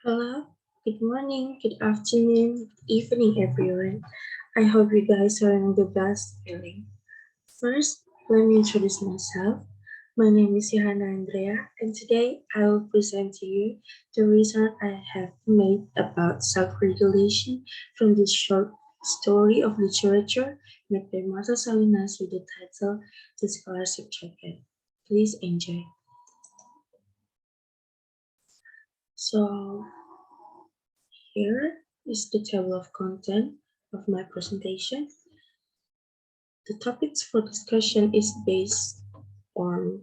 Hello, good morning, good afternoon, good evening, everyone. I hope you guys are in the best feeling. First, let me introduce myself. My name is Yohana Andrea, and today I will present to you the reason I have made about self-regulation from this short story of literature made by Marta Salinas with the title The Scholarship Jacket. Please enjoy. So, here is the table of content of my presentation. The topics for discussion is based on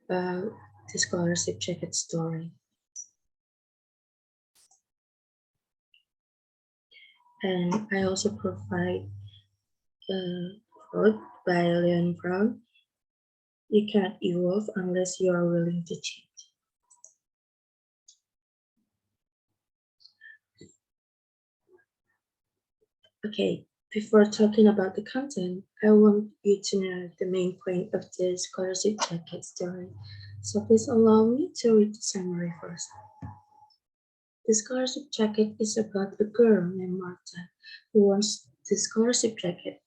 uh, the scholarship jacket story. And I also provide a quote by Leon Brown. You cannot evolve unless you are willing to change. Okay, before talking about the content, I want you to know the main point of the scholarship jacket story. So please allow me to read the summary first. The scholarship jacket is about a girl named Marta who wants the scholarship jacket.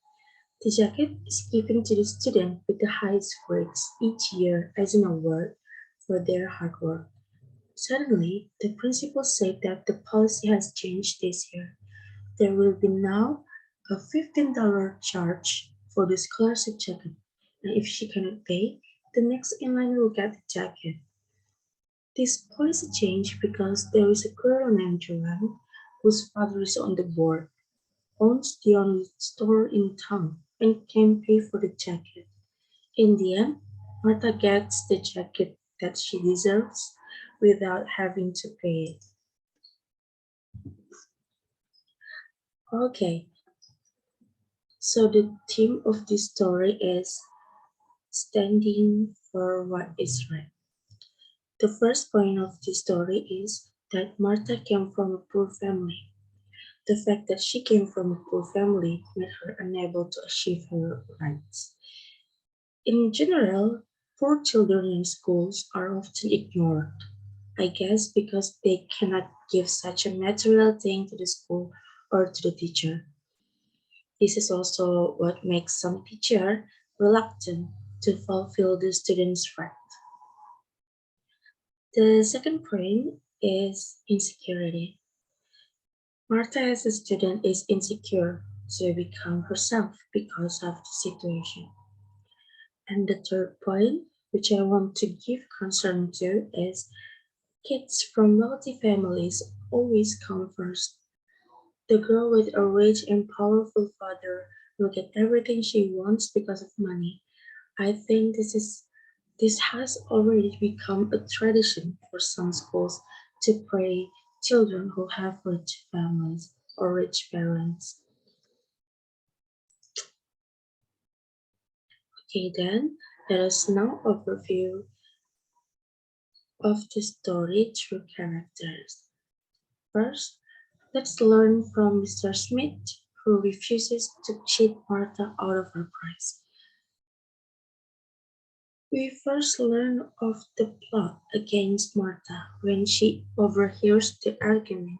The jacket is given to the student with the highest grades each year as an award for their hard work. Suddenly, the principal said that the policy has changed this year. There will be now a $15 charge for the scholarship jacket, and if she cannot pay, the next in line will get the jacket. This policy changed because there is a girl named Joanne whose father is on the board, owns the only store in town, and can pay for the jacket. In the end, Martha gets the jacket that she deserves without having to pay it. Okay, so the theme of this story is standing for what is right. The first point of the story is that Martha came from a poor family. The fact that she came from a poor family made her unable to achieve her rights. In general, poor children in schools are often ignored, I guess because they cannot give such a material thing to the school or to the teacher. This is also what makes some teacher reluctant to fulfill the student's right. The second point is insecurity. Martha as a student is insecure to become herself because of the situation. And the third point, which I want to give concern to, is kids from wealthy families always come first. The girl with a rich and powerful father will get everything she wants because of money. I think this has already become a tradition for some schools to pray children who have rich families or rich parents. Okay, then let us now overview of the story through characters. First, let's learn from Mr. Smith, who refuses to cheat Martha out of her prize. We first learn of the plot against Martha when she overhears the argument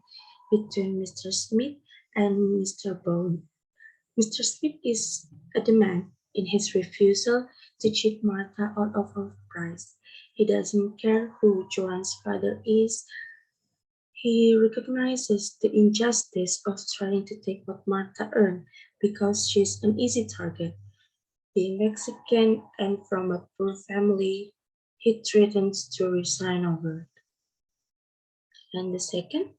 between Mr. Smith and Mr. Bone. Mr. Smith is adamant in his refusal to cheat Martha out of her prize. He doesn't care who Joan's father is. He recognizes the injustice of trying to take what Martha earned because she's an easy target. Being Mexican and from a poor family, he threatens to resign over it. And the second,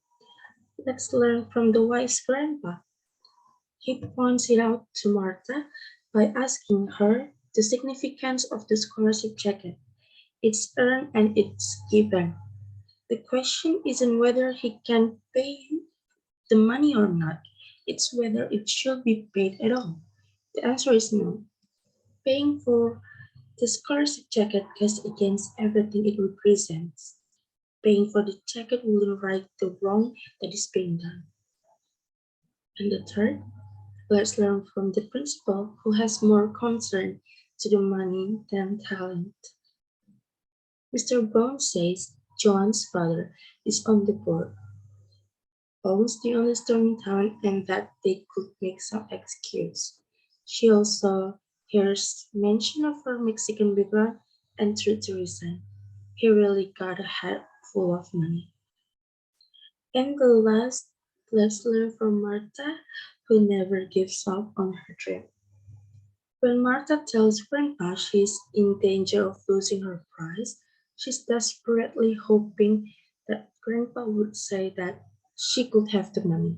let's learn from the wise grandpa. He points it out to Martha by asking her the significance of the scholarship jacket. It's earned and it's given. The question isn't whether he can pay the money or not, it's whether it should be paid at all. The answer is no. Paying for the scholarship jacket goes against everything it represents. Paying for the jacket will right the wrong that is being done. And the third, let's learn from the principal who has more concern to the money than talent. Mr. Brown says John's father is on the board. owns the only store in town and that they could make some excuse. She also hears mention of her Mexican background and through to resign. He really got a head full of money. And the last letter from Marta, who never gives up on her dream. When Marta tells Grandpa she's in danger of losing her prize, she's desperately hoping that Grandpa would say that she could have the money.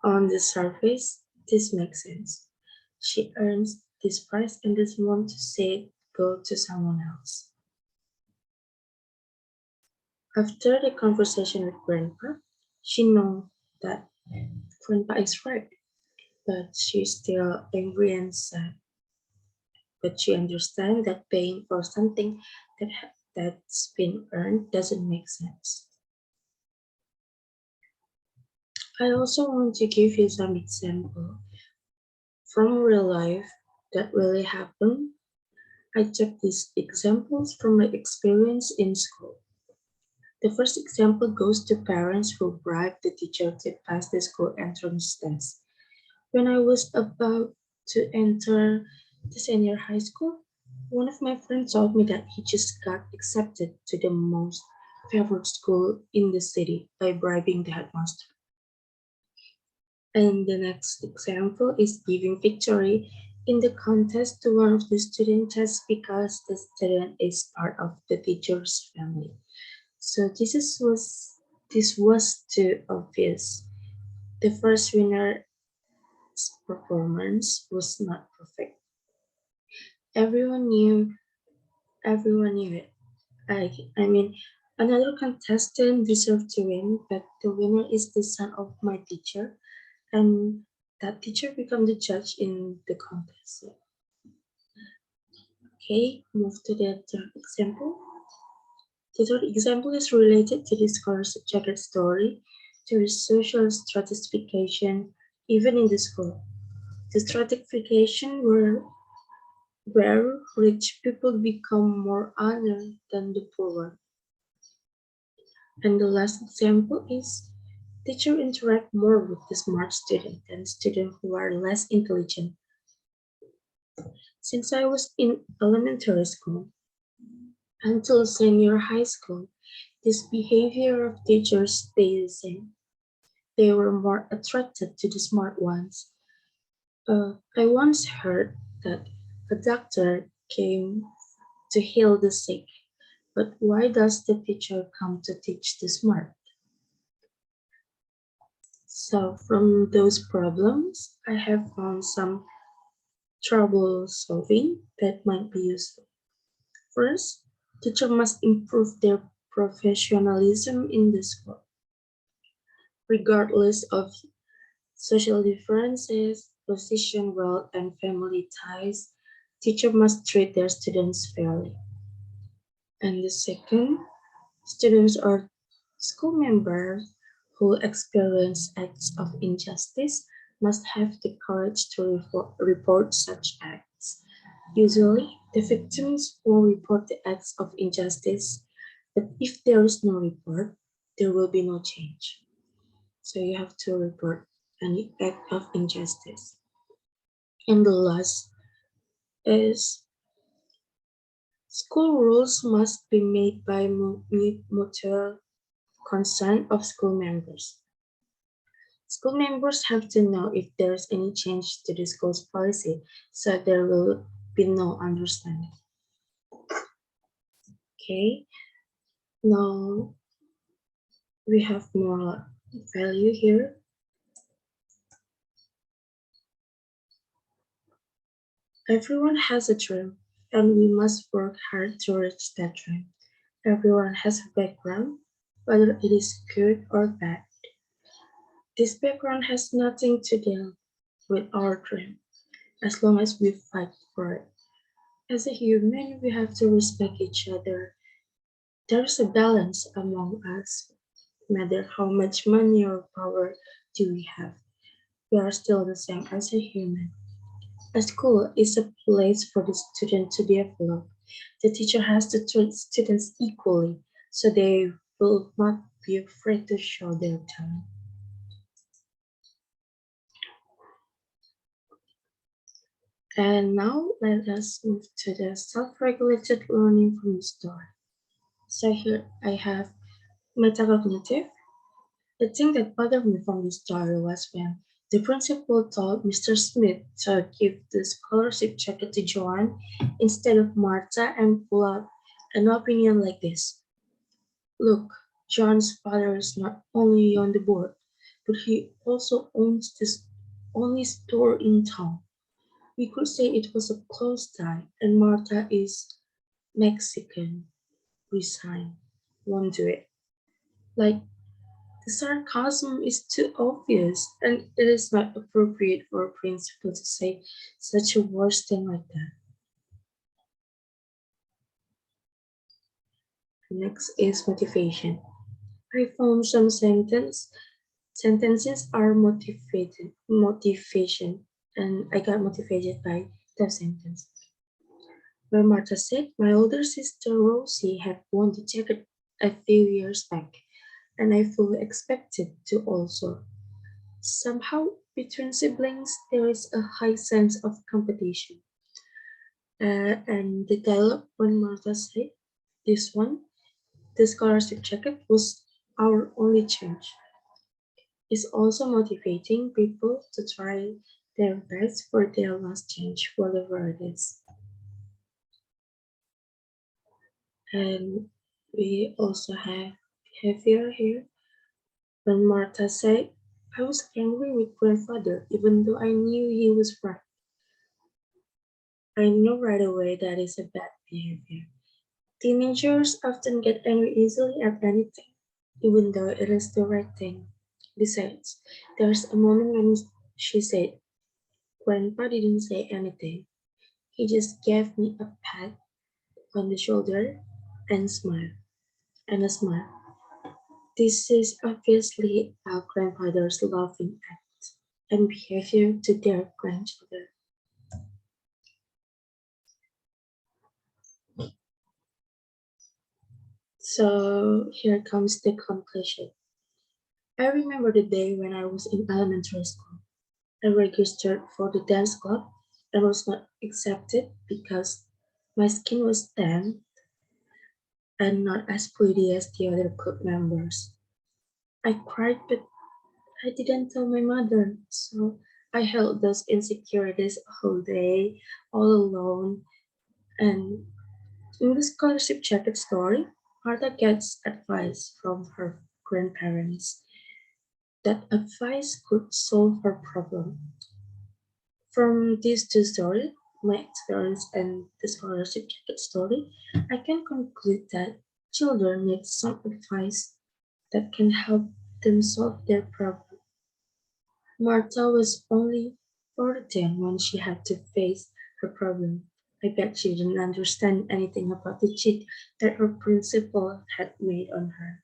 On the surface, this makes sense. She earns this prize and doesn't want to say it go to someone else. After the conversation with Grandpa, she knows that Grandpa is right, but she's still angry and sad. But she understands that paying for something that's been earned doesn't make sense. I also want to give you some example from real life that really happened. I took these examples from my experience in school. The first example goes to parents who bribed the teacher to pass the school entrance test. When I was about to enter the senior high school, one of my friends told me that he just got accepted to the most favored school in the city by bribing the headmaster. And the next example is giving victory in the contest to one of the students just because the student is part of the teacher's family. So this was too obvious. The first winner's performance was not perfect. Everyone knew everyone knew it. I mean another contestant deserved to win, but the winner is the son of my teacher and that teacher become the judge in the contest. Okay, move to the third example. The third example is related to the scholar's subject story. There is social stratification even in the school. The stratification where rich people become more honored than the poor. And the last example is teachers interact more with the smart student than students who are less intelligent. Since I was in elementary school until senior high school, this behavior of teachers stayed the same. They were more attracted to the smart ones. I once heard that a doctor came to heal the sick, but why does the teacher come to teach the smart? So, from those problems, I have found some trouble solving that might be useful. First, teachers must improve their professionalism in the school, regardless of social differences, position, wealth, and family ties. Teachers must treat their students fairly. And the second, students or school members who experience acts of injustice must have the courage to report such acts. Usually, the victims will report the acts of injustice, but if there is no report, there will be no change. So you have to report any act of injustice. And the last is school rules must be made by mutual consent of school members. School members have to know if there's any change to the school's policy, so there will be no understanding. Okay, now we have more value here. Everyone has a dream, and we must work hard to reach that dream. Everyone has a background, whether it is good or bad. This background has nothing to do with our dream, as long as we fight for it. As a human, we have to respect each other. There's a balance among us. No matter how much money or power do we have, we are still the same as a human. A school is a place for the student to develop. The teacher has to treat students equally, so they will not be afraid to show their talent. And now let us move to the self-regulated learning from the story. So here I have metacognitive. The thing that bothered me from the story was when the principal told Mr. Smith to give the scholarship jacket to Joan instead of Marta and pull out an opinion like this. Look, John's father is not only on the board, but he also owns this only store in town. We could say it was a close tie, and Marta is Mexican. Resign. Won't do it. Like, the sarcasm is too obvious, and it is not appropriate for a principal to say such a worse thing like that. Next is motivation. I found some sentences are motivation, and I got motivated by the sentence. Where Marta said, my older sister Rosie had won the jacket a few years back, and I fully expected to also. Somehow, between siblings, there is a high sense of competition. And the dialogue when Martha said, this one, the scholarship jacket was our only change, is also motivating people to try their best for their last change, whatever it is. And we also have behavior here. When Martha said, I was angry with grandfather even though I knew he was right. I know right away that is a bad behavior. Teenagers often get angry easily at anything, even though it is the right thing. Besides, there's a moment when she said, Grandpa didn't say anything. He just gave me a pat on the shoulder and a smile. This is obviously our grandfather's loving act and behavior to their grandchildren. So here comes the conclusion. I remember the day when I was in elementary school. I registered for the dance club and was not accepted because my skin was tan and not as pretty as the other club members. I cried, but I didn't tell my mother, so I held those insecurities all day, all alone. And in the scholarship jacket story, Martha gets advice from her grandparents. That advice could solve her problem. From these two stories, my experience and the scholarship jacket story, I can conclude that children need some advice that can help them solve their problem. Marta was only 14 when she had to face her problem. I bet she didn't understand anything about the cheat that her principal had made on her.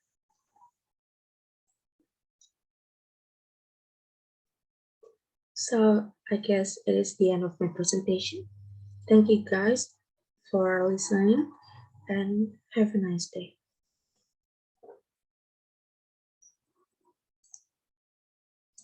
So I guess it is the end of my presentation. Thank you guys for listening and have a nice day.